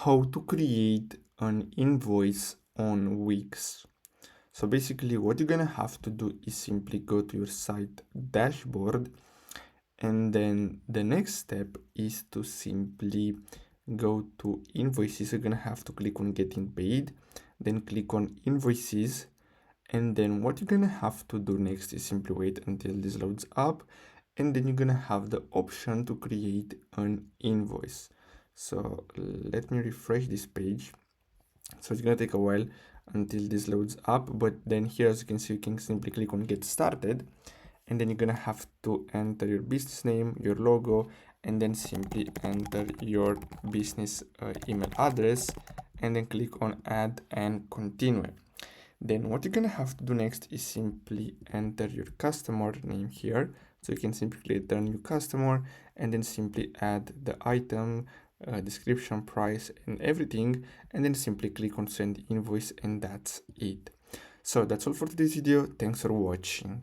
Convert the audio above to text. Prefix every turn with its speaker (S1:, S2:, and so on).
S1: how to create an invoice on Wix. So basically what you're gonna have to do is simply go to your site dashboard, and then the next step is to simply go to invoices. You're gonna have to click on getting paid, then click on invoices, and then what you're gonna have to do next is simply wait until this loads up, and then you're gonna have the option to create an invoice. So let me refresh this page. So it's gonna take a while until this loads up, but then here, as you can see, you can simply click on get started, and then you're gonna have to enter your business name, your logo, and then simply enter your business email address, and then click on add and continue. Then what you're gonna have to do next is simply enter your customer name here. So you can simply create a new customer, and then simply add the item, description, price, and everything, and then simply click on send invoice, and that's it. So that's all for today's video. Thanks for watching.